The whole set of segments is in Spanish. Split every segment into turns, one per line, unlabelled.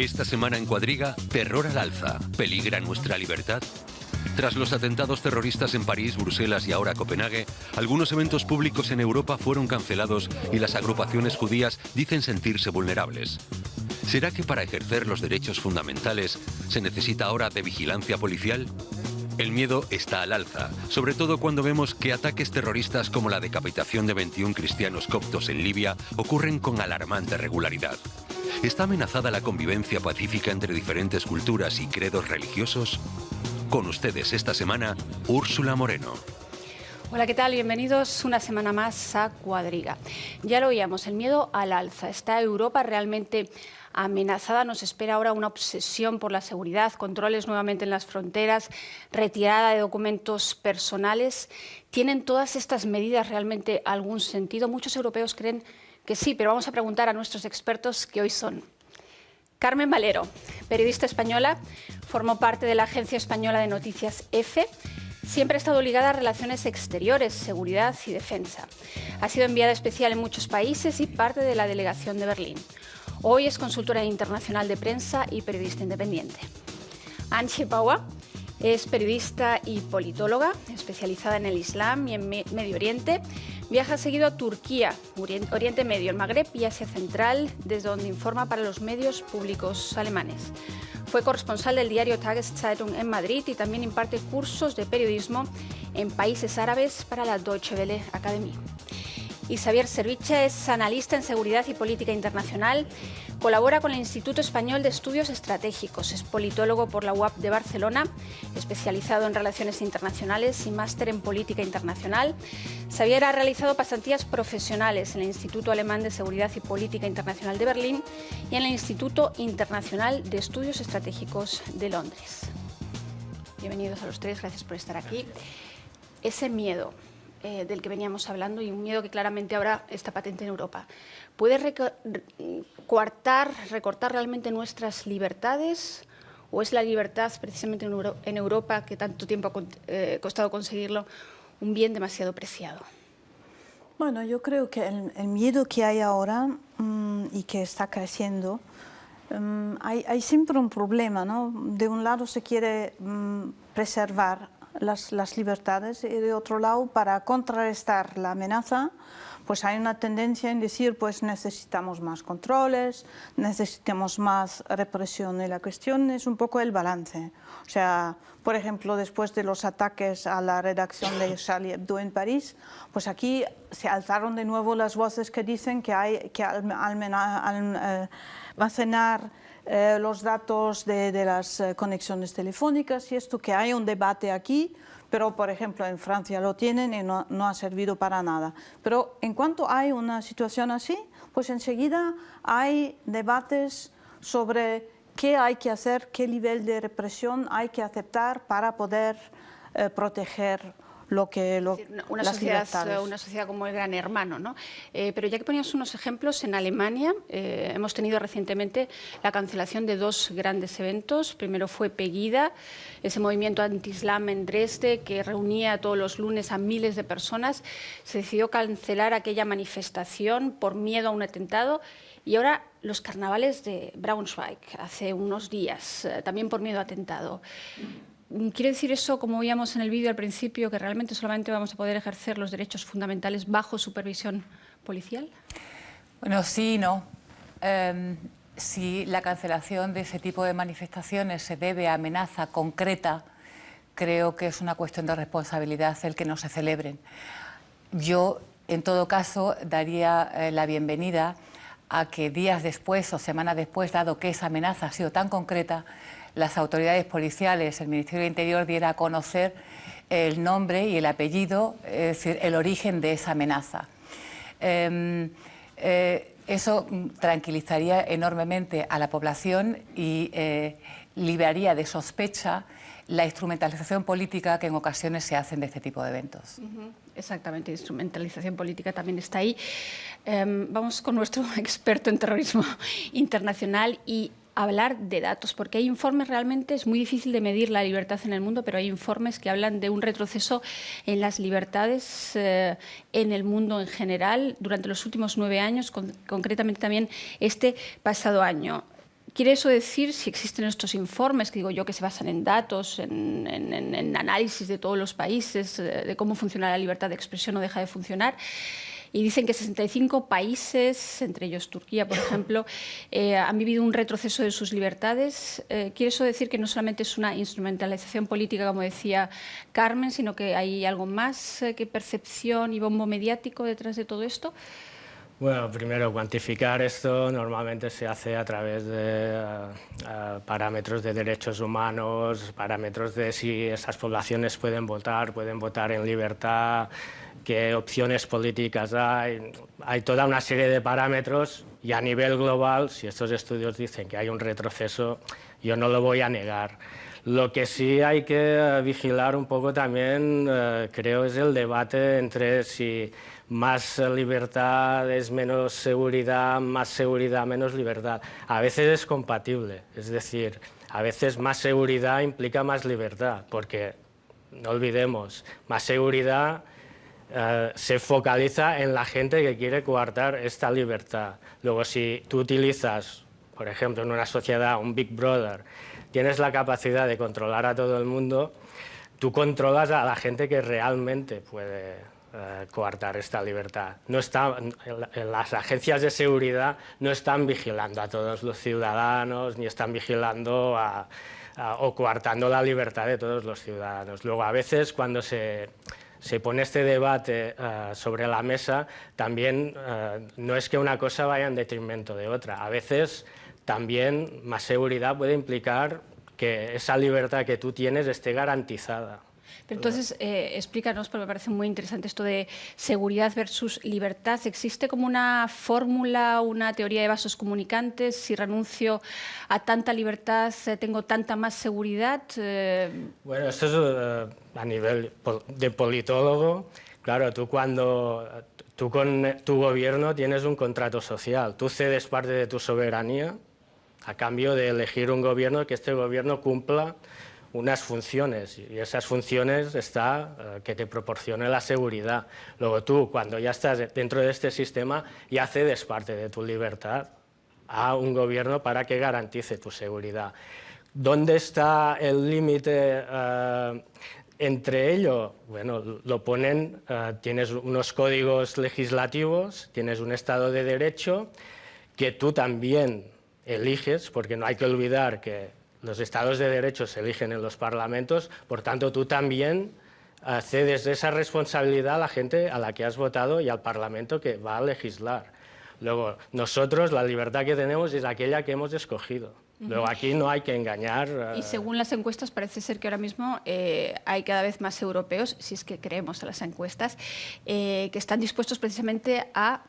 Esta semana en Cuadriga, terror al alza. ¿Peligra nuestra libertad? Tras los atentados terroristas en París, Bruselas y ahora Copenhague, algunos eventos públicos en Europa fueron cancelados y las agrupaciones judías dicen sentirse vulnerables. ¿Será que para ejercer los derechos fundamentales se necesita ahora de vigilancia policial? El miedo está al alza, sobre todo cuando vemos que ataques terroristas como la decapitación de 21 cristianos coptos en Libia ocurren con alarmante regularidad. ¿Está amenazada la convivencia pacífica entre diferentes culturas y credos religiosos? Con ustedes esta semana, Úrsula Moreno.
Hola, ¿qué tal? Bienvenidos una semana más a Cuadriga. Ya lo oíamos, el miedo al alza. ¿Está Europa realmente amenazada? Nos espera ahora una obsesión por la seguridad, controles nuevamente en las fronteras, retirada de documentos personales. ¿Tienen todas estas medidas realmente algún sentido? Muchos europeos creen que sí, pero vamos a preguntar a nuestros expertos que hoy son. Carmen Valero, periodista española, formó parte de la agencia española de noticias EFE. Siempre ha estado ligada a relaciones exteriores, seguridad y defensa. Ha sido enviada especial en muchos países y parte de la delegación de Berlín. Hoy es consultora internacional de prensa y periodista independiente. Antje Bauer es periodista y politóloga, especializada en el Islam y en Medio Oriente. Viaja seguido a Turquía, Oriente Medio, el Magreb y Asia Central, desde donde informa para los medios públicos alemanes. Fue corresponsal del diario Tageszeitung en Madrid y también imparte cursos de periodismo en países árabes para la Deutsche Welle Academy. Y Xavier Serviche es analista en seguridad y política internacional. Colabora con el Instituto Español de Estudios Estratégicos. Es politólogo por la UAP de Barcelona, especializado en relaciones internacionales y máster en política internacional. Xavier ha realizado pasantías profesionales en el Instituto Alemán de Seguridad y Política Internacional de Berlín y en el Instituto Internacional de Estudios Estratégicos de Londres. Bienvenidos a los tres, gracias por estar aquí. Ese miedo del que veníamos hablando y un miedo que claramente ahora está patente en Europa. ¿Puede recortar realmente nuestras libertades o es la libertad precisamente en Europa, que tanto tiempo ha costado conseguirlo, un bien demasiado preciado?
Bueno, yo creo que el miedo que hay ahora y que está creciendo, hay siempre un problema, ¿no? De un lado se quiere preservar las libertades y de otro lado, para contrarrestar la amenaza, pues hay una tendencia en decir, pues necesitamos más controles, necesitamos más represión, y la cuestión es un poco el balance. O sea, por ejemplo, después de los ataques a la redacción de Charlie Hebdo en París, pues aquí se alzaron de nuevo las voces que dicen que hay que almacenar los datos de las conexiones telefónicas y esto, que hay un debate aquí, pero por ejemplo en Francia lo tienen y no ha servido para nada. Pero en cuanto hay una situación así, pues enseguida hay debates sobre qué hay que hacer, qué nivel de represión hay que aceptar para poder proteger
una sociedad como el Gran Hermano, ¿no? Pero ya que ponías unos ejemplos, en Alemania hemos tenido recientemente la cancelación de dos grandes eventos. Primero fue Pegida, ese movimiento anti-islam en Dresde que reunía todos los lunes a miles de personas. Se decidió cancelar aquella manifestación por miedo a un atentado. Y ahora los carnavales de Braunschweig, hace unos días, también por miedo a atentado. ¿Quiere decir eso, como veíamos en el vídeo al principio, que realmente solamente vamos a poder ejercer los derechos fundamentales bajo supervisión policial?
Bueno, sí y no. Si la cancelación de ese tipo de manifestaciones se debe a amenaza concreta, creo que es una cuestión de responsabilidad el que no se celebren. Yo, en todo caso, daría la bienvenida a que días después o semanas después, dado que esa amenaza ha sido tan concreta, las autoridades policiales, el Ministerio del Interior, diera a conocer el nombre y el apellido, es decir, el origen de esa amenaza. Eso tranquilizaría enormemente a la población y libraría de sospecha la instrumentalización política que en ocasiones se hacen de este tipo de eventos.
Exactamente, instrumentalización política también está ahí. Vamos con nuestro experto en terrorismo internacional y hablar de datos, porque hay informes, realmente es muy difícil de medir la libertad en el mundo, pero hay informes que hablan de un retroceso en las libertades en el mundo en general durante los últimos 9 años, concretamente también este pasado año. ¿Quiere eso decir, si existen estos informes, que digo yo que se basan en datos, en análisis de todos los países, de cómo funciona la libertad de expresión o deja de funcionar, y dicen que 65 países, entre ellos Turquía, por ejemplo, han vivido un retroceso de sus libertades? ¿Quiere eso decir que no solamente es una instrumentalización política, como decía Carmen, sino que hay algo más que percepción y bombo mediático detrás de todo esto?
Bueno, primero, cuantificar esto normalmente se hace a través de parámetros de derechos humanos, parámetros de si esas poblaciones pueden votar en libertad, qué opciones políticas hay. Hay toda una serie de parámetros y a nivel global, si estos estudios dicen que hay un retroceso, yo no lo voy a negar. Lo que sí hay que vigilar un poco también, creo, es el debate entre si más libertad es menos seguridad, más seguridad, menos libertad. A veces es compatible, es decir, a veces más seguridad implica más libertad, porque, no olvidemos, más seguridad se focaliza en la gente que quiere coartar esta libertad. Luego, si tú utilizas, por ejemplo, en una sociedad, un Big Brother, tienes la capacidad de controlar a todo el mundo, tú controlas a la gente que realmente puede coartar esta libertad. Las agencias de seguridad no están vigilando a todos los ciudadanos, ni están vigilando o coartando la libertad de todos los ciudadanos. Luego, a veces, cuando se pone este debate sobre la mesa, también no es que una cosa vaya en detrimento de otra. A veces también más seguridad puede implicar que esa libertad que tú tienes esté garantizada.
Pero entonces, explícanos, porque me parece muy interesante esto de seguridad versus libertad. ¿Existe como una fórmula, una teoría de vasos comunicantes? Si renuncio a tanta libertad, tengo tanta más seguridad.
Bueno, esto es a nivel de politólogo. Claro, tú con tu gobierno tienes un contrato social. Tú cedes parte de tu soberanía a cambio de elegir un gobierno, que este gobierno cumpla unas funciones, y esas funciones que te proporcione la seguridad. Luego tú, cuando ya estás dentro de este sistema, ya cedes parte de tu libertad a un gobierno para que garantice tu seguridad. ¿Dónde está el límite entre ello? Bueno, lo ponen, tienes unos códigos legislativos, tienes un Estado de Derecho que tú también eliges, porque no hay que olvidar que los estados de derecho se eligen en los parlamentos, por tanto tú también cedes esa responsabilidad a la gente a la que has votado y al Parlamento que va a legislar. Luego, nosotros la libertad que tenemos es aquella que hemos escogido. Luego, aquí no hay que engañar.
Y según las encuestas, parece ser que ahora mismo hay cada vez más europeos, si es que creemos en las encuestas, que están dispuestos precisamente a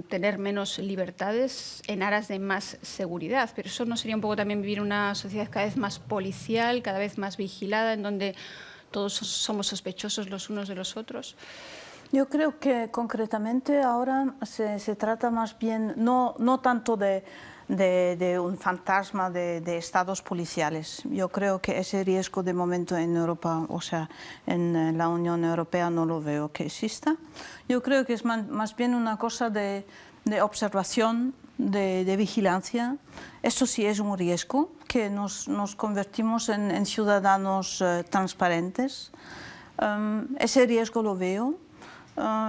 tener menos libertades en aras de más seguridad. Pero eso no sería un poco también vivir una sociedad cada vez más policial, cada vez más vigilada, en donde todos somos sospechosos los unos de los otros.
Yo creo que concretamente ahora se trata más bien, no tanto de un fantasma de estados policiales. Yo creo que ese riesgo de momento en Europa, o sea, en la Unión Europea no lo veo que exista. Yo creo que es más bien una cosa de observación, de vigilancia. Esto sí es un riesgo, que nos convertimos en ciudadanos transparentes. Ese riesgo lo veo.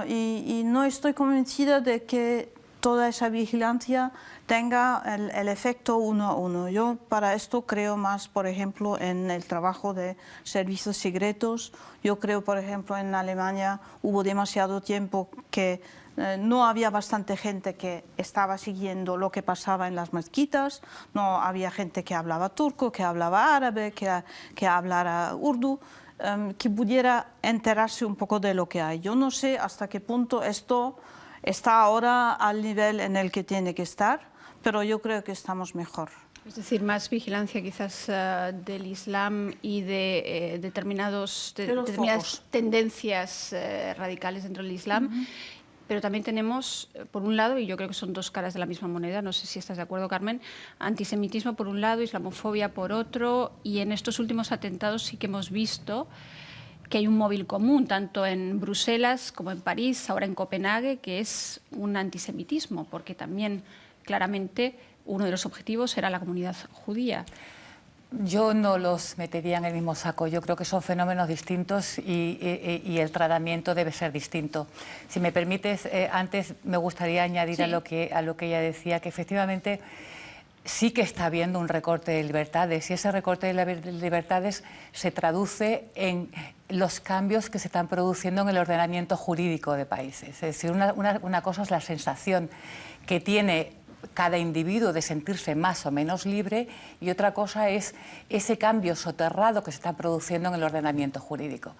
Y no estoy convencida de que toda esa vigilancia tenga el efecto uno a uno. Yo para esto creo más, por ejemplo, en el trabajo de servicios secretos. Yo creo, por ejemplo, en Alemania hubo demasiado tiempo que no había bastante gente que estaba siguiendo lo que pasaba en las mezquitas, no había gente que hablaba turco, que hablaba árabe, que hablara urdu, que pudiera enterarse un poco de lo que hay. Yo no sé hasta qué punto esto está ahora al nivel en el que tiene que estar, pero yo creo que estamos mejor.
Es decir, más vigilancia quizás del Islam y de determinadas tendencias radicales dentro del Islam. Pero también tenemos, por un lado, y yo creo que son dos caras de la misma moneda, no sé si estás de acuerdo, Carmen, antisemitismo por un lado, islamofobia por otro, y en estos últimos atentados sí que hemos visto que hay un móvil común, tanto en Bruselas como en París, ahora en Copenhague, que es un antisemitismo, porque también claramente uno de los objetivos era la comunidad judía.
Yo no los metería en el mismo saco. Yo creo que son fenómenos distintos y el tratamiento debe ser distinto. Si me permites, antes me gustaría añadir
sí.
a lo que ella decía, que efectivamente sí que está habiendo un recorte de libertades, y ese recorte de libertades se traduce en los cambios que se están produciendo en el ordenamiento jurídico de países. Es decir, una cosa es la sensación que tiene cada individuo de sentirse más o menos libre, y otra cosa es ese cambio soterrado que se está produciendo en el ordenamiento jurídico.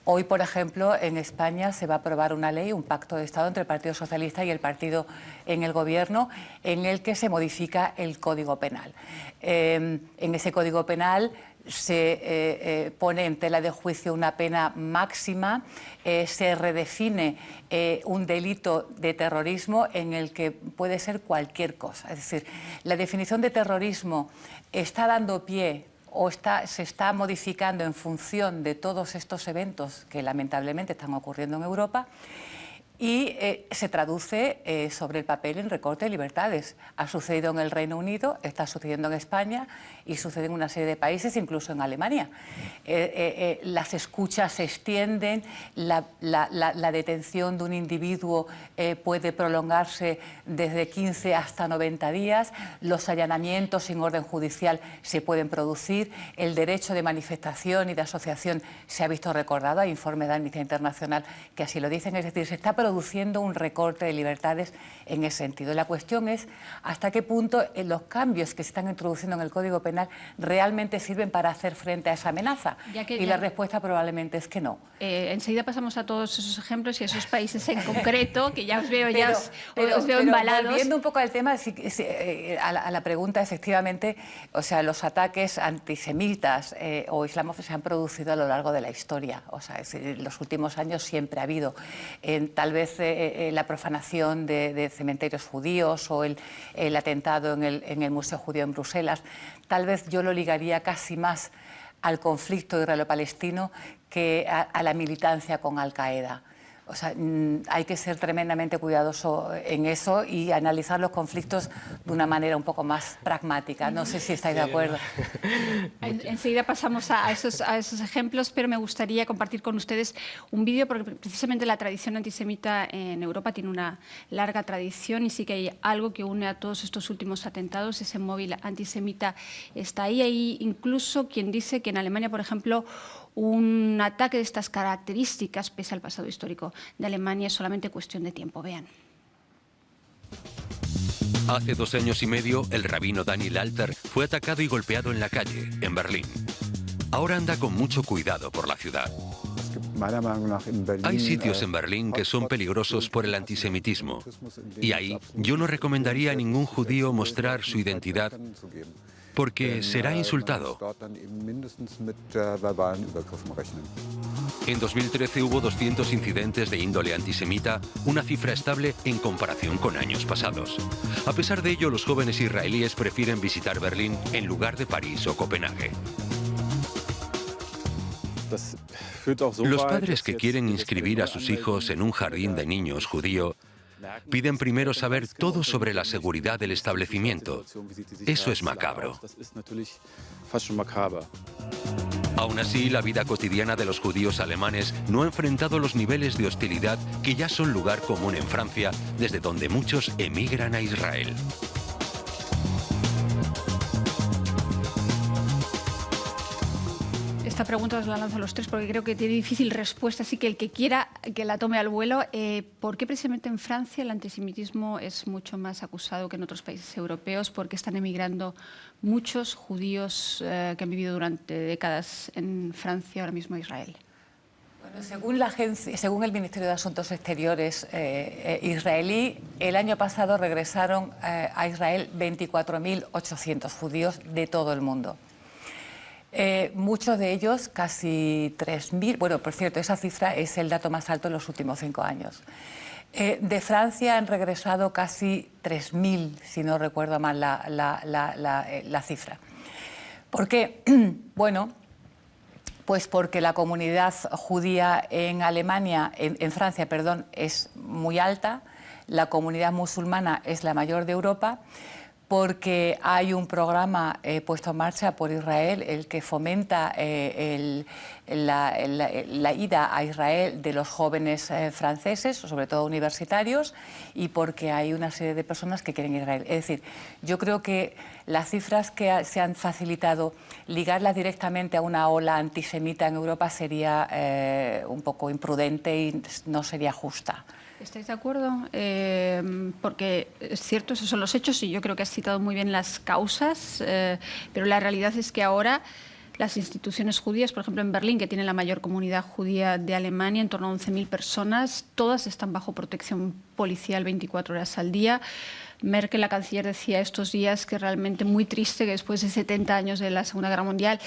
Hoy, por ejemplo, en España se va a aprobar una ley, un pacto de Estado entre el Partido Socialista y el partido en el Gobierno, en el que se modifica el Código Penal. En ese Código Penal se pone en tela de juicio una pena máxima, se redefine un delito de terrorismo en el que puede ser cualquier cosa. Es decir, la definición de terrorismo está dando pie o se está modificando en función de todos estos eventos que lamentablemente están ocurriendo en Europa, y se traduce sobre el papel en recorte de libertades. Ha sucedido en el Reino Unido, está sucediendo en España y sucede en una serie de países, incluso en Alemania. Las escuchas se extienden, la detención de un individuo puede prolongarse desde 15 hasta 90 días, los allanamientos sin orden judicial se pueden producir, el derecho de manifestación y de asociación se ha visto recordado, hay informes de Amnistía Internacional que así lo dicen, es decir, se está produciendo un recorte de libertades en ese sentido. La cuestión es hasta qué punto los cambios que se están introduciendo en el Código Penal realmente sirven para hacer frente a esa amenaza. Y la respuesta probablemente es que no.
Enseguida pasamos a todos esos ejemplos y a esos países en concreto, que ya os veo, os veo embalados.
Volviendo un poco al tema, a la pregunta, efectivamente, o sea, los ataques antisemitas o islamófobos se han producido a lo largo de la historia. O sea, es decir, en los últimos años siempre ha habido. Tal vez la profanación de cementerios judíos o el atentado en el Museo Judío en Bruselas, tal vez yo lo ligaría casi más al conflicto israelo-palestino que a la militancia con Al-Qaeda. O sea, hay que ser tremendamente cuidadoso en eso y analizar los conflictos de una manera un poco más pragmática. No sé si estáis de acuerdo.
Enseguida pasamos a esos ejemplos, pero me gustaría compartir con ustedes un vídeo, porque precisamente la tradición antisemita en Europa tiene una larga tradición y sí que hay algo que une a todos estos últimos atentados. Ese móvil antisemita está ahí. Hay incluso quien dice que en Alemania, por ejemplo, un ataque de estas características, pese al pasado histórico de Alemania, es solamente cuestión de tiempo. Vean.
Hace 2 años y medio, el rabino Daniel Alter fue atacado y golpeado en la calle, en Berlín. Ahora anda con mucho cuidado por la ciudad. Hay sitios en Berlín que son peligrosos por el antisemitismo, y ahí yo no recomendaría a ningún judío mostrar su identidad porque será insultado. En 2013 hubo 200 incidentes de índole antisemita, una cifra estable en comparación con años pasados. A pesar de ello, los jóvenes israelíes prefieren visitar Berlín en lugar de París o Copenhague. Los padres que quieren inscribir a sus hijos en un jardín de niños judío piden primero saber todo sobre la seguridad del establecimiento. Eso es macabro. Aún así, la vida cotidiana de los judíos alemanes no ha enfrentado los niveles de hostilidad que ya son lugar común en Francia, desde donde muchos emigran a Israel.
Esta pregunta os la lanzo a los tres porque creo que tiene difícil respuesta, así que el que quiera que la tome al vuelo. ¿Por qué precisamente en Francia el antisemitismo es mucho más acusado que en otros países europeos? ¿Por qué están emigrando muchos judíos que han vivido durante décadas en Francia, ahora mismo a Israel?
Bueno, según el Ministerio de Asuntos Exteriores israelí, el año pasado regresaron a Israel 24.800 judíos de todo el mundo. Muchos de ellos, casi 3.000, bueno, por cierto, esa cifra es el dato más alto en los últimos 5 años. De Francia han regresado casi 3.000, si no recuerdo mal la cifra. ¿Por qué? Bueno, pues porque la comunidad judía en Francia, es muy alta, la comunidad musulmana es la mayor de Europa, porque hay un programa puesto en marcha por Israel, el que fomenta la ida a Israel de los jóvenes franceses, sobre todo universitarios, y porque hay una serie de personas que quieren ir a Israel. Es decir, yo creo que las cifras que se han facilitado, ligarlas directamente a una ola antisemita en Europa sería un poco imprudente y no sería justa.
¿Estáis de acuerdo? Porque es cierto, esos son los hechos y yo creo que has citado muy bien las causas, pero la realidad es que ahora las instituciones judías, por ejemplo en Berlín, que tiene la mayor comunidad judía de Alemania, en torno a 11.000 personas, todas están bajo protección policial 24 horas al día. Merkel, la canciller, decía estos días que realmente muy triste que después de 70 años de la Segunda Guerra Mundial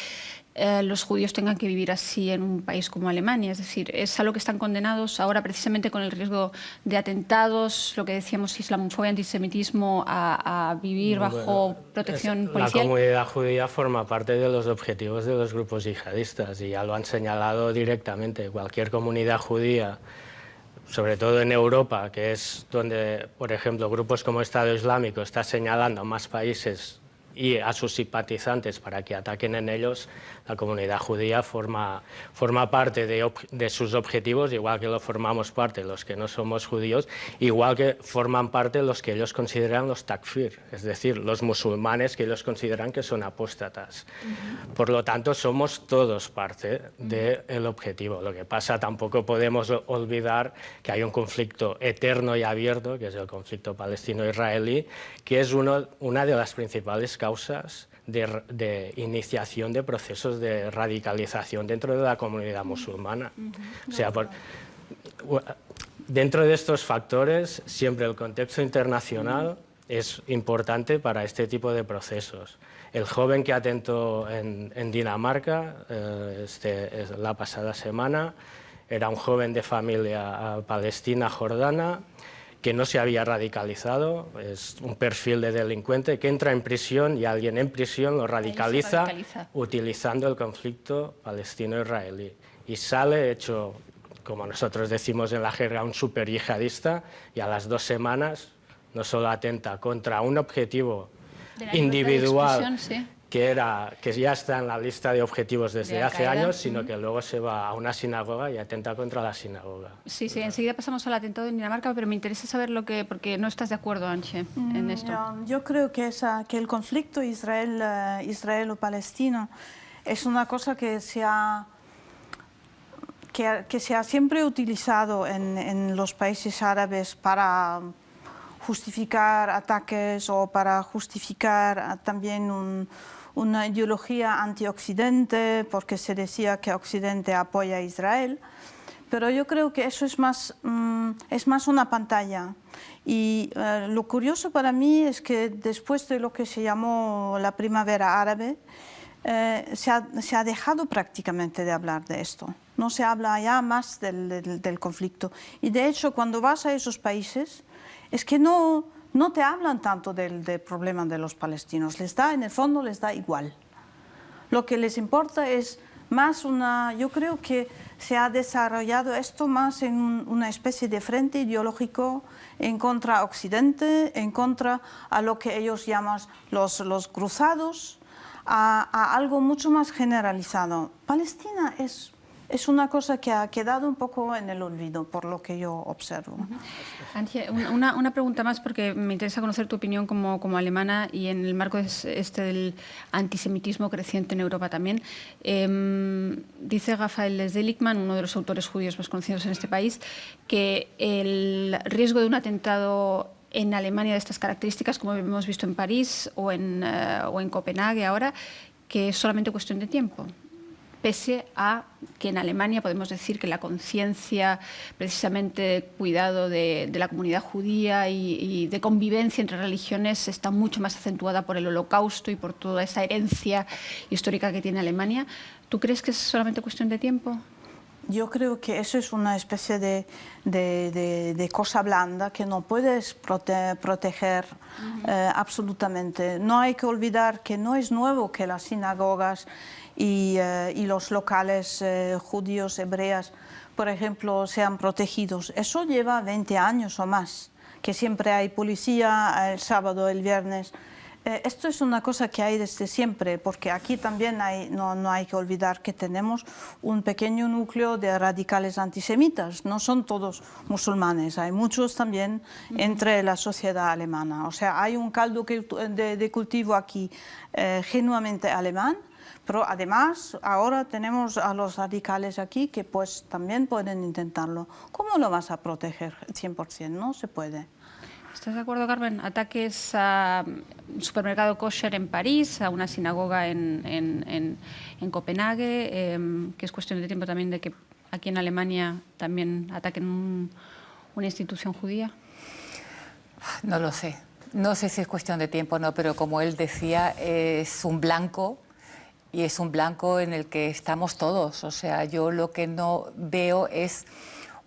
los judíos tengan que vivir así en un país como Alemania. Es decir, es a lo que están condenados ahora precisamente con el riesgo de atentados, lo que decíamos, islamofobia, antisemitismo, a vivir bajo protección policial.
La comunidad judía forma parte de los objetivos de los grupos yihadistas y ya lo han señalado directamente. Cualquier comunidad judía, sobre todo en Europa, que es donde, por ejemplo, grupos como Estado Islámico está señalando a más países y a sus simpatizantes para que ataquen en ellos, la comunidad judía forma parte de sus objetivos, igual que lo formamos parte los que no somos judíos, igual que forman parte los que ellos consideran los takfir, es decir, los musulmanes que ellos consideran que son apóstatas. Por lo tanto, somos todos parte del objetivo. Lo que pasa, tampoco podemos olvidar que hay un conflicto eterno y abierto, que es el conflicto palestino-israelí, que es una de las principales causas de iniciación de procesos de radicalización dentro de la comunidad musulmana. O sea, dentro de estos factores, siempre el contexto internacional es importante para este tipo de procesos. El joven que atentó en Dinamarca la pasada semana era un joven de familia palestina jordana que no se había radicalizado, es un perfil de delincuente que entra en prisión y alguien en prisión lo radicaliza utilizando el conflicto palestino-israelí. Y sale hecho, como nosotros decimos en la jerga, un super yihadista, y a las 2 semanas no solo atenta contra un objetivo individual que ya está en la lista de objetivos desde hace años, sino que luego se va a una sinagoga y atenta contra la sinagoga.
Sí, enseguida pasamos al atentado en Dinamarca, pero me interesa saber porque no estás de acuerdo, Antje, en esto.
Yo creo que el conflicto israelo-palestino es una cosa que se ha siempre utilizado en los países árabes para justificar ataques o para justificar también una ideología anti-Occidente, porque se decía que Occidente apoya a Israel. Pero yo creo que eso es más una pantalla. Y lo curioso para mí es que después de lo que se llamó la primavera árabe, se ha dejado prácticamente de hablar de esto. No se habla ya más del conflicto. Y de hecho, cuando vas a esos países, es que no te hablan tanto del problema de los palestinos. En el fondo les da igual. Lo que les importa es más yo creo que se ha desarrollado esto más en una especie de frente ideológico en contra Occidente, en contra a lo que ellos llaman los cruzados, a algo mucho más generalizado. Palestina es una cosa que ha quedado un poco en el olvido, por lo que yo observo.
Antje, una pregunta más, porque me interesa conocer tu opinión como alemana y en el marco del antisemitismo creciente en Europa también. Dice Raphael Seligman, uno de los autores judíos más conocidos en este país, que el riesgo de un atentado en Alemania de estas características, como hemos visto en París o en Copenhague ahora, que es solamente cuestión de tiempo. Pese a que en Alemania podemos decir que la conciencia, precisamente de cuidado de la comunidad judía y de convivencia entre religiones, está mucho más acentuada por el Holocausto y por toda esa herencia histórica que tiene Alemania. ¿Tú crees que es solamente cuestión de tiempo?
Yo creo que eso es una especie de cosa blanda que no puedes proteger absolutamente. No hay que olvidar que no es nuevo que las sinagogas y los locales judíos, hebreas, por ejemplo, sean protegidos. Eso lleva 20 años o más, que siempre hay policía el sábado, el viernes. Esto es una cosa que hay desde siempre, porque aquí también no hay que olvidar que tenemos un pequeño núcleo de radicales antisemitas. No son todos musulmanes, hay muchos también entre la sociedad alemana. O sea, hay un caldo de cultivo aquí genuinamente alemán, pero además ahora tenemos a los radicales aquí que pues también pueden intentarlo. ¿Cómo lo vas a proteger 100%? No se puede.
¿Estás de acuerdo, Carmen? Ataques a un supermercado kosher en París, a una sinagoga en Copenhague, que es cuestión de tiempo también de que aquí en Alemania también ataquen una institución judía.
No lo sé. No sé si es cuestión de tiempo o no, pero como él decía, es un blanco y es un blanco en el que estamos todos. O sea, yo lo que no veo es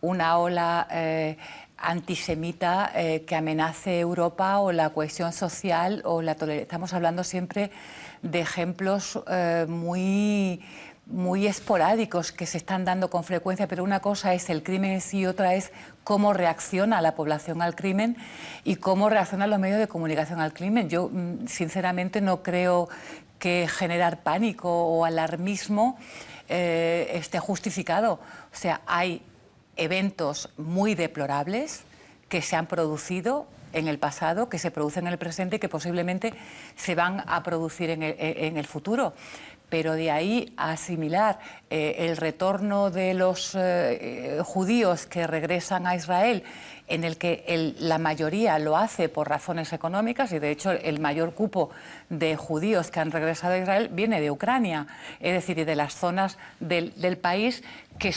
una ola antisemita que amenace Europa o la cohesión social o la tolerancia. Estamos hablando siempre de ejemplos muy esporádicos que se están dando con frecuencia, pero una cosa es el crimen en sí y otra es cómo reacciona la población al crimen y cómo reaccionan los medios de comunicación al crimen. Yo, sinceramente, no creo que generar pánico o alarmismo esté justificado. O sea, hay eventos muy deplorables que se han producido en el pasado, que se producen en el presente y que posiblemente se van a producir en el futuro. Pero de ahí a asimilar el retorno de los judíos que regresan a Israel, en el que la mayoría lo hace por razones económicas, y de hecho el mayor cupo de judíos que han regresado a Israel viene de Ucrania, es decir, y de las zonas del país que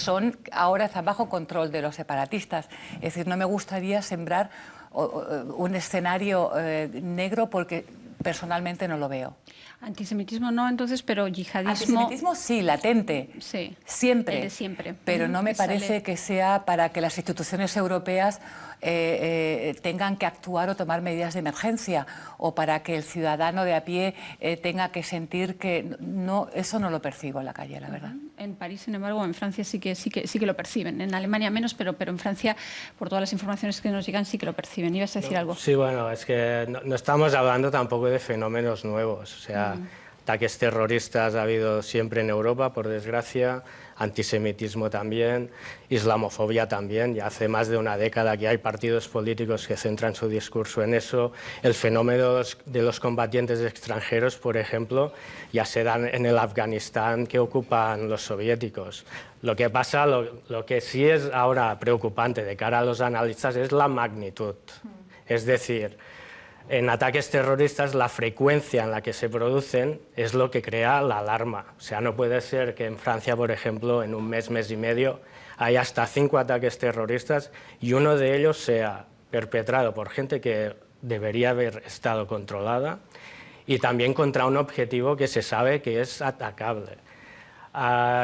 ahora están bajo control de los separatistas. Es decir, no me gustaría sembrar un escenario negro porque personalmente no lo veo.
Antisemitismo no, entonces, pero yihadismo...
Antisemitismo sí, latente,
sí,
siempre,
el de siempre.
Pero no me parece que sea para que las instituciones europeas tengan que actuar o tomar medidas de emergencia o para que el ciudadano de a pie tenga que sentir que no, eso no lo percibo en la calle, la verdad.
En París, sin embargo, en Francia sí que lo perciben. En Alemania menos, pero en Francia, por todas las informaciones que nos llegan, sí que lo perciben. ¿Ibas a decir algo?
Sí, bueno, es que no estamos hablando tampoco de fenómenos nuevos. O sea, ataques terroristas ha habido siempre en Europa, por desgracia, antisemitismo también, islamofobia también. Ya hace más de una década que hay partidos políticos que centran su discurso en eso. El fenómeno de los combatientes extranjeros, por ejemplo, ya se dan en el Afganistán que ocupan los soviéticos. Lo que pasa, lo que sí es ahora preocupante de cara a los analistas es la magnitud. Es decir, en ataques terroristas la frecuencia en la que se producen es lo que crea la alarma. O sea, no puede ser que en Francia, por ejemplo, en un mes y medio, haya hasta 5 ataques terroristas y uno de ellos sea perpetrado por gente que debería haber estado controlada y también contra un objetivo que se sabe que es atacable.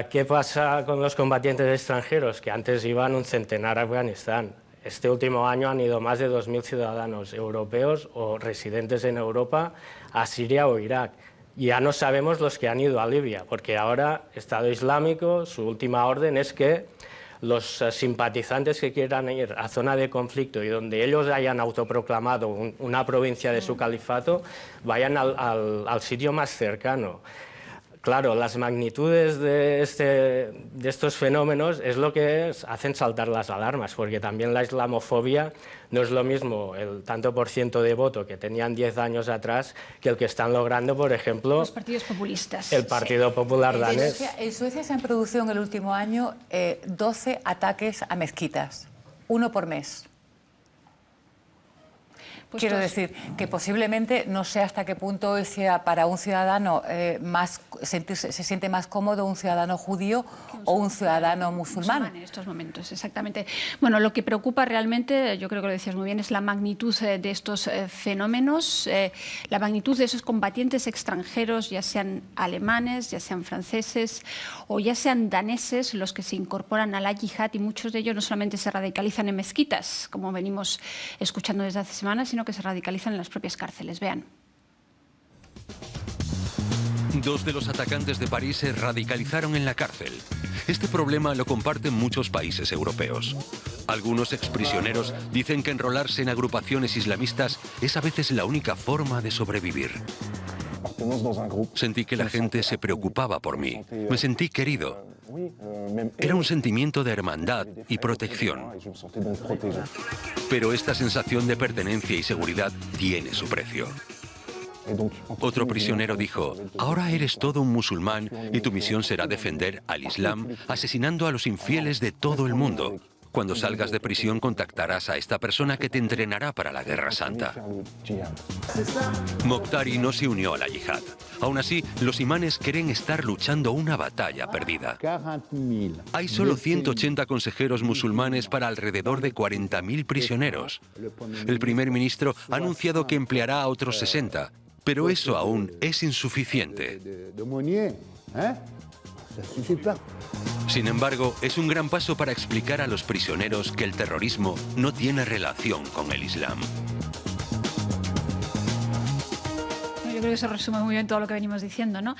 ¿Qué pasa con los combatientes extranjeros? Que antes iban un centenar a Afganistán. Este último año han ido más de 2.000 ciudadanos europeos o residentes en Europa a Siria o Irak. Ya no sabemos los que han ido a Libia, porque ahora Estado Islámico, su última orden es que los simpatizantes que quieran ir a zona de conflicto y donde ellos hayan autoproclamado una provincia de su califato, vayan al sitio más cercano. Claro, las magnitudes de estos fenómenos es lo que hacen saltar las alarmas, porque también la islamofobia no es lo mismo el tanto por ciento de voto que tenían 10 años atrás que el que están logrando, por ejemplo,
los partidos populistas.
El Partido Popular danés.
En Suecia se han producido en el último año 12 ataques a mezquitas, uno por mes. Pues quiero decir que posiblemente no sé hasta qué punto sea para un ciudadano se siente más cómodo un ciudadano judío o un ciudadano musulmán.
En estos momentos, exactamente. Bueno, lo que preocupa realmente, yo creo que lo decías muy bien, es la magnitud de estos fenómenos, la magnitud de esos combatientes extranjeros, ya sean alemanes, ya sean franceses o ya sean daneses, los que se incorporan a la yihad, y muchos de ellos no solamente se radicalizan en mezquitas, como venimos escuchando desde hace semanas, sino que se radicalizan en las propias cárceles. Vean.
2 de los atacantes de París se radicalizaron en la cárcel. Este problema lo comparten muchos países europeos. Algunos exprisioneros dicen que enrolarse en agrupaciones islamistas es a veces la única forma de sobrevivir. Sentí que la gente se preocupaba por mí. Me sentí querido. Era un sentimiento de hermandad y protección. Pero esta sensación de pertenencia y seguridad tiene su precio. Otro prisionero dijo: ahora eres todo un musulmán y tu misión será defender al Islam, asesinando a los infieles de todo el mundo. Cuando salgas de prisión contactarás a esta persona que te entrenará para la Guerra Santa. Mokhtari no se unió a la yihad. Aún así, los imanes creen estar luchando una batalla perdida. Hay solo 180 consejeros musulmanes para alrededor de 40.000 prisioneros. El primer ministro ha anunciado que empleará a otros 60, pero eso aún es insuficiente. Sin embargo, es un gran paso para explicar a los prisioneros que el terrorismo no tiene relación con el Islam.
Yo creo que eso resume muy bien todo lo que venimos diciendo, ¿no?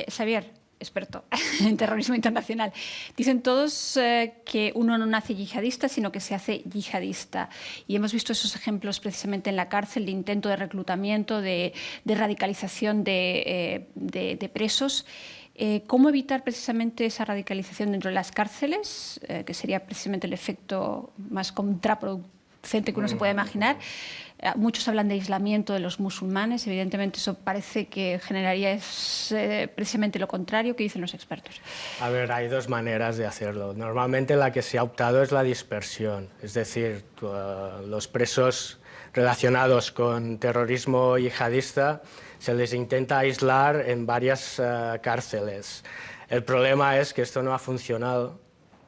Xavier, experto en terrorismo internacional. Dicen todos que uno no nace yihadista, sino que se hace yihadista. Y hemos visto esos ejemplos precisamente en la cárcel de intento de reclutamiento, de radicalización de presos. ¿Cómo evitar precisamente esa radicalización dentro de las cárceles, que sería precisamente el efecto más contraproducente que uno se puede imaginar? Muchos hablan de aislamiento de los musulmanes. Evidentemente eso parece que generaría precisamente lo contrario. ¿Qué dicen los expertos?
A ver, hay dos maneras de hacerlo. Normalmente la que se ha optado es la dispersión, es decir, los presos relacionados con terrorismo yihadista se les intenta aislar en varias cárceles. El problema es que esto no ha funcionado.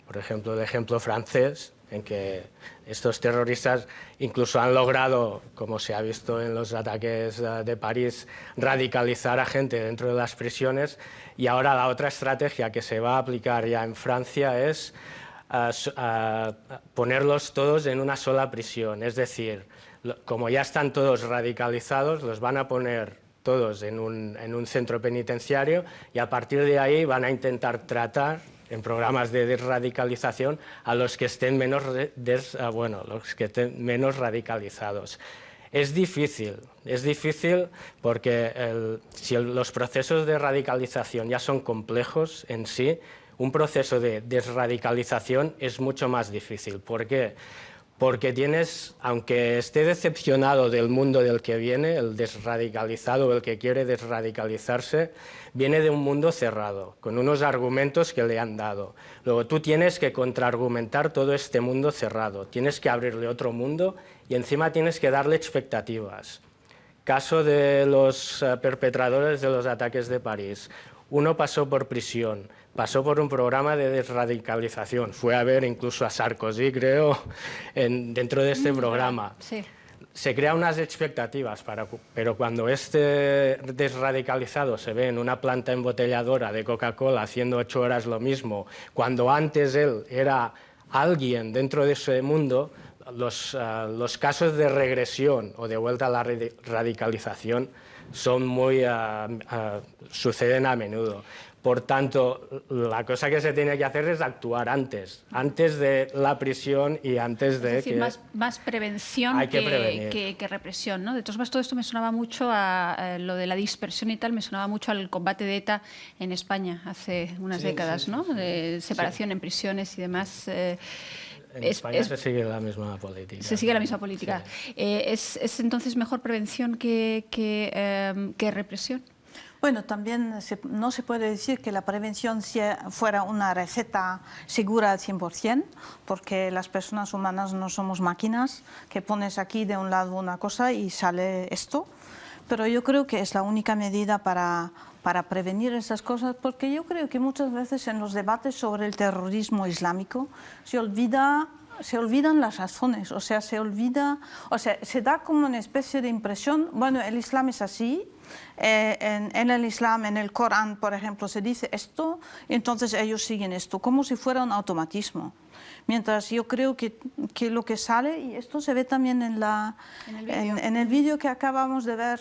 Por ejemplo, el ejemplo francés, en que estos terroristas incluso han logrado, como se ha visto en los ataques de París, radicalizar a gente dentro de las prisiones. Y ahora la otra estrategia que se va a aplicar ya en Francia es ponerlos todos en una sola prisión. Es decir, como ya están todos radicalizados, los van a poner todos en un centro penitenciario y a partir de ahí van a intentar tratar en programas de desradicalización a los que estén menos radicalizados. Es difícil porque si los procesos de radicalización ya son complejos en sí, un proceso de desradicalización es mucho más difícil. ¿Por qué? Porque tienes, aunque esté decepcionado del mundo del que viene, el desradicalizado, el que quiere desradicalizarse, viene de un mundo cerrado, con unos argumentos que le han dado. Luego tú tienes que contraargumentar todo este mundo cerrado, tienes que abrirle otro mundo y encima tienes que darle expectativas. Caso de los perpetradores de los ataques de París. Uno pasó por prisión, pasó por un programa de desradicalización, fue a ver incluso a Sarkozy, creo, dentro de este programa.
Sí.
Se crean unas expectativas, pero cuando este desradicalizado se ve en una planta embotelladora de Coca-Cola haciendo 8 horas lo mismo, cuando antes él era alguien dentro de ese mundo, los casos de regresión o de vuelta a la radicalización suceden a menudo. Por tanto, la cosa que se tiene que hacer es actuar antes de la prisión y antes de...
Es decir, más prevención que represión, ¿no? De todos modos, todo esto me sonaba mucho a lo de la dispersión y tal, me sonaba mucho al combate de ETA en España hace unas décadas, ¿no? De separación en prisiones y demás.
En España se sigue la misma política.
Se sigue la misma política. Sí. ¿Es entonces mejor prevención que represión?
Bueno, también no se puede decir que la prevención fuera una receta segura al 100%, porque las personas humanas no somos máquinas, que pones aquí de un lado una cosa y sale esto. Pero yo creo que es la única medida para prevenir esas cosas, porque yo creo que muchas veces en los debates sobre el terrorismo islámico se olvidan las razones, se da como una especie de impresión, bueno, el Islam es así, en el Islam, en el Corán, por ejemplo, se dice esto, y entonces ellos siguen esto, como si fuera un automatismo. Mientras yo creo que lo que sale, y esto se ve también en el vídeo que acabamos de ver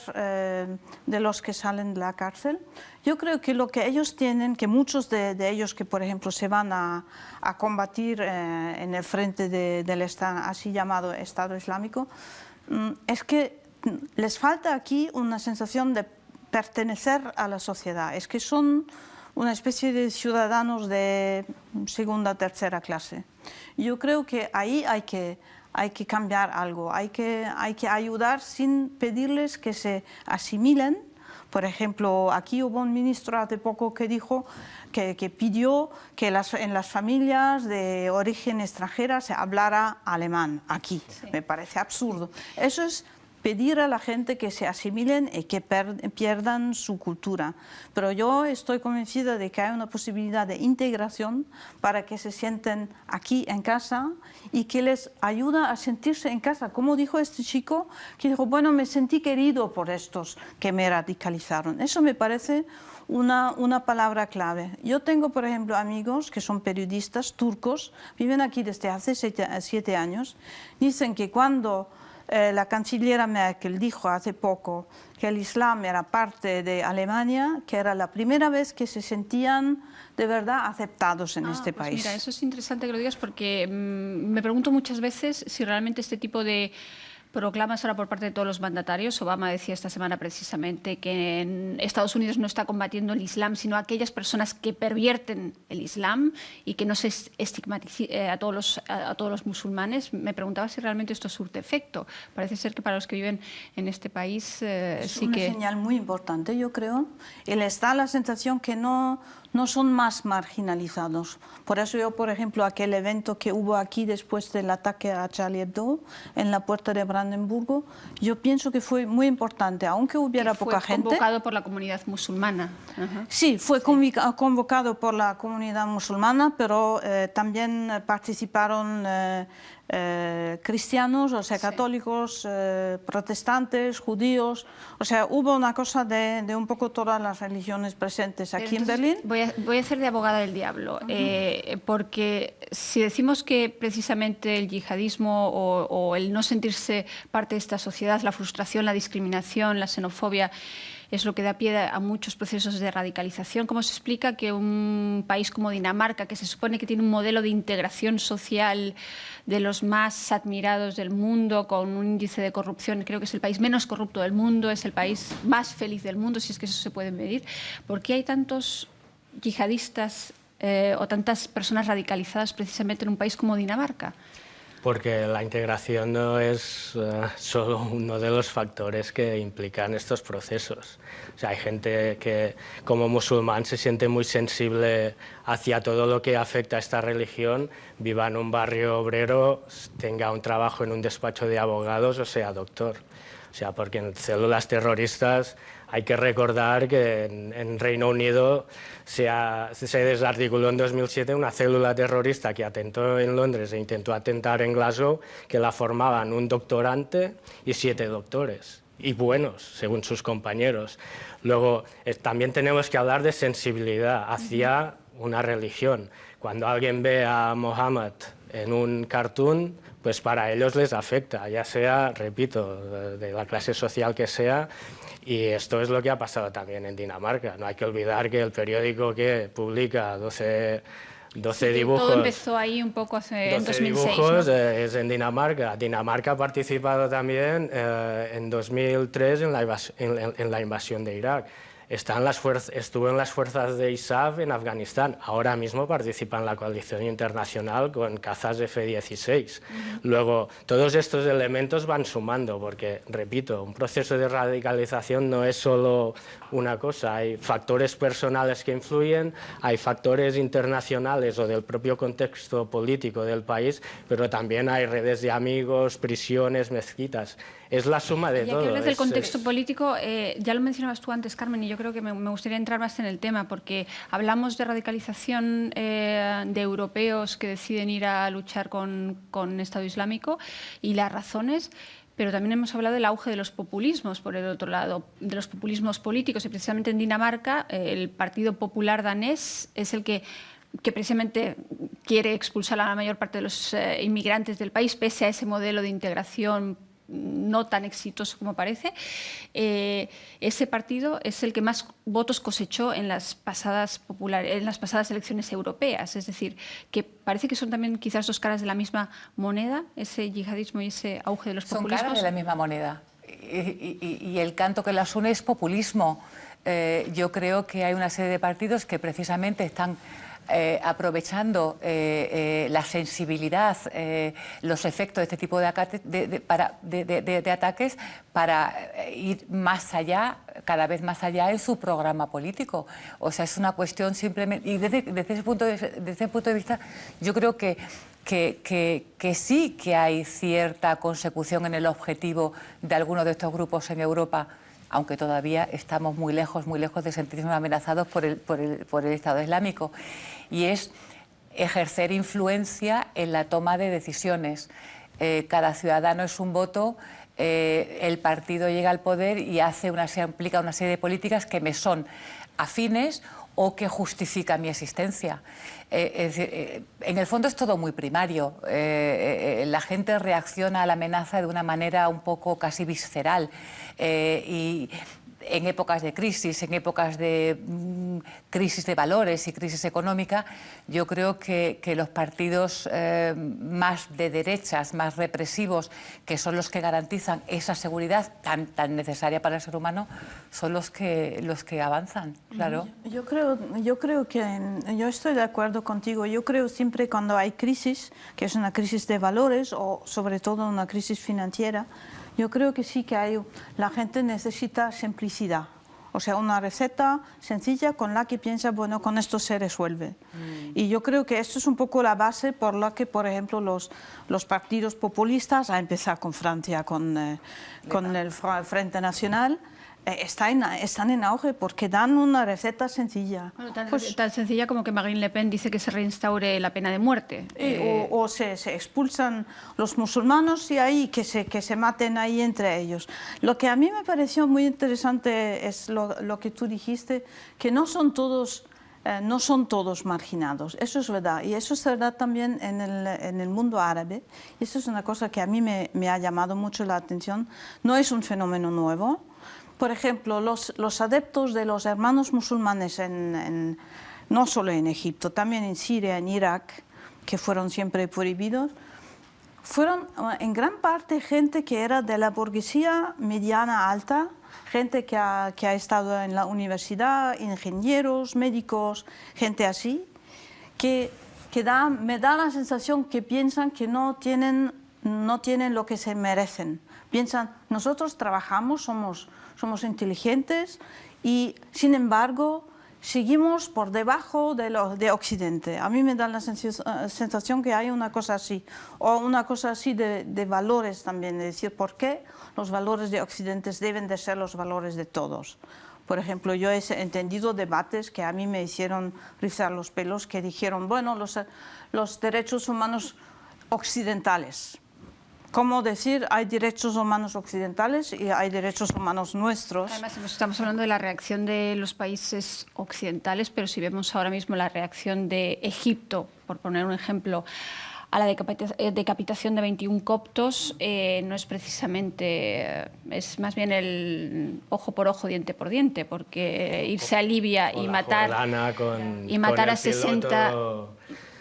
de los que salen de la cárcel, yo creo que lo que ellos tienen, que muchos de ellos que por ejemplo se van a combatir en el frente del así llamado Estado Islámico, es que les falta aquí una sensación de pertenecer a la sociedad, es que son una especie de ciudadanos de segunda o tercera clase. Yo creo que ahí hay que cambiar algo, hay que ayudar sin pedirles que se asimilen. Por ejemplo, aquí hubo un ministro hace poco que dijo que pidió que en las familias de origen extranjera se hablara alemán, aquí. Sí. Me parece absurdo. Eso es pedir a la gente que se asimilen y que pierdan su cultura. Pero yo estoy convencida de que hay una posibilidad de integración para que se sienten aquí en casa y que les ayuda a sentirse en casa. Como dijo este chico, que dijo, bueno, me sentí querido por estos que me radicalizaron. Eso me parece una palabra clave. Yo tengo, por ejemplo, amigos que son periodistas turcos, viven aquí desde hace 7 años, dicen que cuando la canciller Merkel dijo hace poco que el Islam era parte de Alemania, que era la primera vez que se sentían de verdad aceptados en este país.
Mira, eso es interesante que lo digas porque me pregunto muchas veces si realmente este tipo de proclamas ahora por parte de todos los mandatarios. Obama decía esta semana precisamente que en Estados Unidos no está combatiendo el Islam, sino aquellas personas que pervierten el Islam y que no se estigmatice a todos los musulmanes. Me preguntaba si realmente esto surte efecto. Parece ser que para los que viven en este país
es una señal muy importante, yo creo. Y les da la sensación que no son más marginalizados. Por eso yo, por ejemplo, aquel evento que hubo aquí después del ataque a Charlie Hebdo, en la puerta de Brandenburgo, yo pienso que fue muy importante, aunque hubiera poca gente.
Fue convocado por la comunidad musulmana.
Sí, fue convocado por la comunidad musulmana, pero también participaron cristianos, o sea, católicos, protestantes, judíos, o sea, hubo una cosa de un poco todas las religiones presentes aquí en Berlín.
Voy a hacer de abogada del diablo, porque si decimos que precisamente el yihadismo o el no sentirse parte de esta sociedad, la frustración, la discriminación, la xenofobia, es lo que da pie a muchos procesos de radicalización. ¿Cómo se explica que un país como Dinamarca, que se supone que tiene un modelo de integración social de los más admirados del mundo, con un índice de corrupción, creo que es el país menos corrupto del mundo, es el país más feliz del mundo, si es que eso se puede medir, ¿por qué hay tantos yihadistas o tantas personas radicalizadas precisamente en un país como Dinamarca?
Porque la integración no es solo uno de los factores que implican estos procesos. O sea, hay gente que como musulmán se siente muy sensible hacia todo lo que afecta a esta religión, viva en un barrio obrero, tenga un trabajo en un despacho de abogados o sea doctor. O sea, porque en células terroristas hay que recordar que en Reino Unido se desarticuló en 2007 una célula terrorista que atentó en Londres e intentó atentar en Glasgow, que la formaban un doctorante y 7 doctores, y buenos, según sus compañeros. Luego, también tenemos que hablar de sensibilidad hacia una religión. Cuando alguien ve a Mohammed en un cartoon, pues para ellos les afecta, ya sea, repito, de la clase social que sea, y esto es lo que ha pasado también en Dinamarca. No hay que olvidar que el periódico que publica 12 dibujos...
Todo empezó ahí un poco en 2006.
Dibujos,
¿no?
Es en Dinamarca. Dinamarca ha participado también en 2003 en la invasión de Irak. Estuvo en las fuerzas de ISAF en Afganistán. Ahora mismo participa en la coalición internacional con cazas F-16. Luego, todos estos elementos van sumando, porque, repito, un proceso de radicalización no es solo una cosa. Hay factores personales que influyen, hay factores internacionales o del propio contexto político del país, pero también hay redes de amigos, prisiones, mezquitas. Es la suma de todo.
Ya que hablas del contexto político, ya lo mencionabas tú antes, Carmen, y yo creo que me gustaría entrar más en el tema, porque hablamos de radicalización de europeos que deciden ir a luchar con Estado Islámico y las razones, pero también hemos hablado del auge de los populismos, por el otro lado, de los populismos políticos, y precisamente en Dinamarca el Partido Popular danés es el que que precisamente quiere expulsar a la mayor parte de los inmigrantes del país, pese a ese modelo de integración no tan exitoso como parece. Ese partido es el que más votos cosechó en las pasadas elecciones europeas. Es decir, que parece que son también quizás dos caras de la misma moneda, ese yihadismo y ese auge de los populismos.
Son caras de la misma moneda. Y el canto que las une es populismo. Yo creo que hay una serie de partidos que precisamente están aprovechando la sensibilidad, los efectos de este tipo de ataques para ir más allá, cada vez más allá en su programa político. O sea, es una cuestión simplemente... Y desde ese punto de vista, yo creo que sí que hay cierta consecución en el objetivo de algunos de estos grupos en Europa, aunque todavía estamos muy lejos de sentirnos amenazados por el Estado Islámico, y es ejercer influencia en la toma de decisiones. Cada ciudadano es un voto, el partido llega al poder y aplica una serie de políticas que me son afines o que justifican mi existencia. Es decir, en el fondo es todo muy primario. La gente reacciona a la amenaza de una manera un poco casi visceral. Y en épocas de crisis, en épocas de crisis de valores y crisis económica, yo creo que los partidos más de derechas, más represivos, que son los que garantizan esa seguridad tan necesaria para el ser humano, son los que avanzan, claro.
Yo creo que yo estoy de acuerdo contigo. Yo creo siempre cuando hay crisis, que es una crisis de valores o sobre todo una crisis financiera, yo creo que sí que la gente necesita simplicidad. O sea, una receta sencilla con la que piensa, bueno, con esto se resuelve. Y yo creo que esto es un poco la base por la que, por ejemplo, los partidos populistas, a empezar con Francia, con el Frente Nacional, están en auge porque dan una receta sencilla.
Bueno, tan sencilla como que Marine Le Pen dice que se reinstaure la pena de muerte.
O se expulsan los musulmanes y ahí que se maten ahí entre ellos. Lo que a mí me pareció muy interesante es lo que tú dijiste, que no son todos marginados. Eso es verdad. Y eso es verdad también en el mundo árabe. Y eso es una cosa que a mí me ha llamado mucho la atención. No es un fenómeno nuevo. Por ejemplo, los adeptos de los hermanos musulmanes, no solo en Egipto, también en Siria, en Irak, que fueron siempre prohibidos, fueron en gran parte gente que era de la burguesía mediana alta, gente que ha estado en la universidad, ingenieros, médicos, gente así, que me da la sensación que piensan que no tienen lo que se merecen. Piensan, nosotros trabajamos, somos inteligentes y, sin embargo, seguimos por debajo de Occidente. A mí me da la sensación que hay una cosa así, o una cosa así de valores también, de decir por qué los valores de Occidente deben de ser los valores de todos. Por ejemplo, yo he entendido debates que a mí me hicieron rizar los pelos, que dijeron, bueno, los derechos humanos occidentales. ¿Cómo decir? Hay derechos humanos occidentales y hay derechos humanos nuestros.
Además, estamos hablando de la reacción de los países occidentales, pero si vemos ahora mismo la reacción de Egipto, por poner un ejemplo, a la decapitación de 21 coptos, no es precisamente, es más bien el ojo por ojo, diente por diente, porque irse a Libia y matar a 60...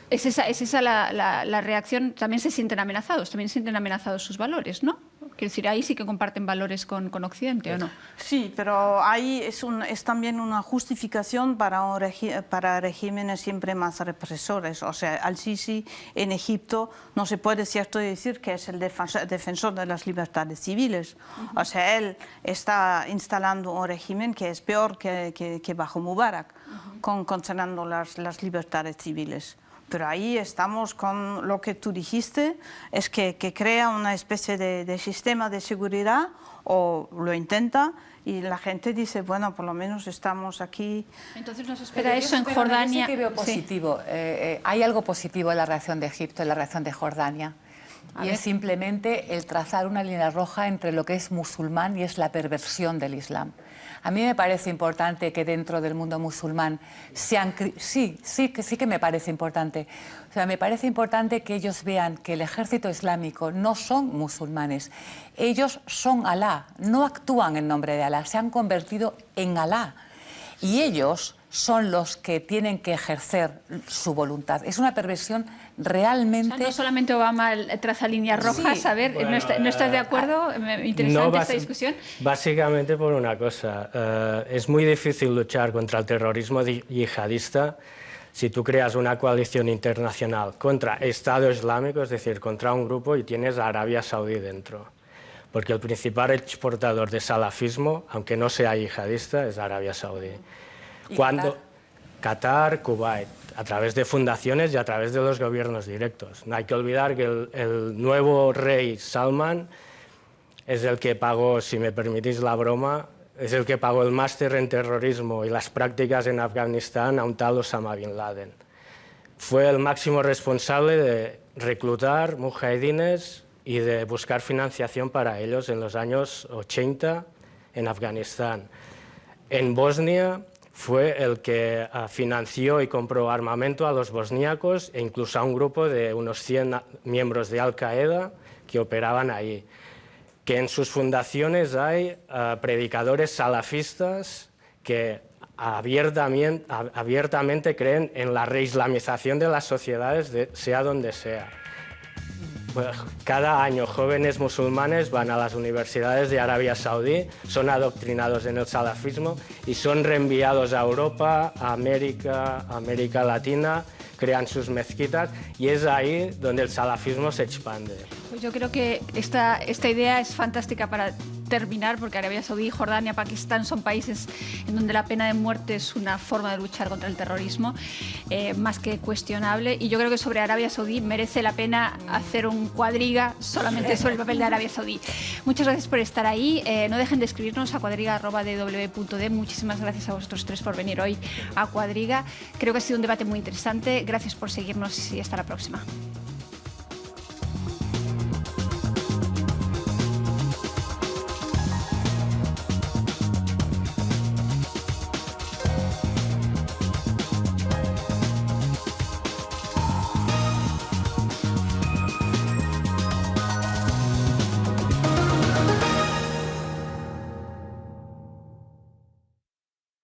Es esa la reacción. También se sienten amenazados sus valores, ¿no? Quiero decir, ahí sí que comparten valores con Occidente, ¿o no?
Sí, pero ahí es también una justificación para regímenes siempre más represores. O sea, al-Sisi en Egipto no se puede decir que es el defensor de las libertades civiles. O sea, él está instalando un régimen que es peor que bajo Mubarak, concentrando las libertades civiles. Pero ahí estamos con lo que tú dijiste, es que crea una especie de sistema de seguridad, o lo intenta, y la gente dice, bueno, por lo menos estamos aquí.
Entonces nos espera eso en Jordania.
Yo sí que veo positivo. Hay algo positivo en la reacción de Egipto, en la reacción de Jordania. Y es simplemente el trazar una línea roja entre lo que es musulmán y es la perversión del Islam. A mí me parece importante que dentro del mundo musulmán sean... Sí que me parece importante. O sea, me parece importante que ellos vean que el ejército islámico no son musulmanes. Ellos son Alá, no actúan en nombre de Alá, se han convertido en Alá. Y ellos son los que tienen que ejercer su voluntad. Es una perversión realmente...
O sea, no solamente Obama traza líneas rojas,
Sí.
a ver,
Bueno,
¿no estás de acuerdo? Interesante esta discusión.
Básicamente por una cosa, es muy difícil luchar contra el terrorismo yihadista si tú creas una coalición internacional contra Estado Islámico, es decir, contra un grupo y tienes a Arabia Saudí dentro. Porque el principal exportador de salafismo, aunque no sea yihadista, es Arabia Saudí. Cuando Qatar, Kuwait, a través de fundaciones y a través de los gobiernos directos. No hay que olvidar que el nuevo rey Salman es el que pagó, si me permitís la broma, es el que pagó el máster en terrorismo y las prácticas en Afganistán a un tal Osama Bin Laden. Fue el máximo responsable de reclutar mujahidines y de buscar financiación para ellos en los años 80 en Afganistán. En Bosnia fue el que financió y compró armamento a los bosníacos e incluso a un grupo de unos 100 miembros de Al-Qaeda que operaban ahí. Que en sus fundaciones hay predicadores salafistas que abiertamente creen en la reislamización de las sociedades, sea donde sea. Cada año jóvenes musulmanes van a las universidades de Arabia Saudí, son adoctrinados en el salafismo y son reenviados a Europa, a América Latina, crean sus mezquitas y es ahí donde el salafismo se expande.
Pues yo creo que esta idea es fantástica para terminar, porque Arabia Saudí, Jordania, Pakistán son países en donde la pena de muerte es una forma de luchar contra el terrorismo más que cuestionable, y yo creo que sobre Arabia Saudí merece la pena hacer un cuadriga solamente sobre el papel de Arabia Saudí. Muchas gracias por estar ahí, no dejen de escribirnos a cuadriga@dw.de. Muchísimas gracias a vosotros tres por venir hoy a Cuadriga. Creo que ha sido un debate muy interesante, gracias por seguirnos y hasta la próxima.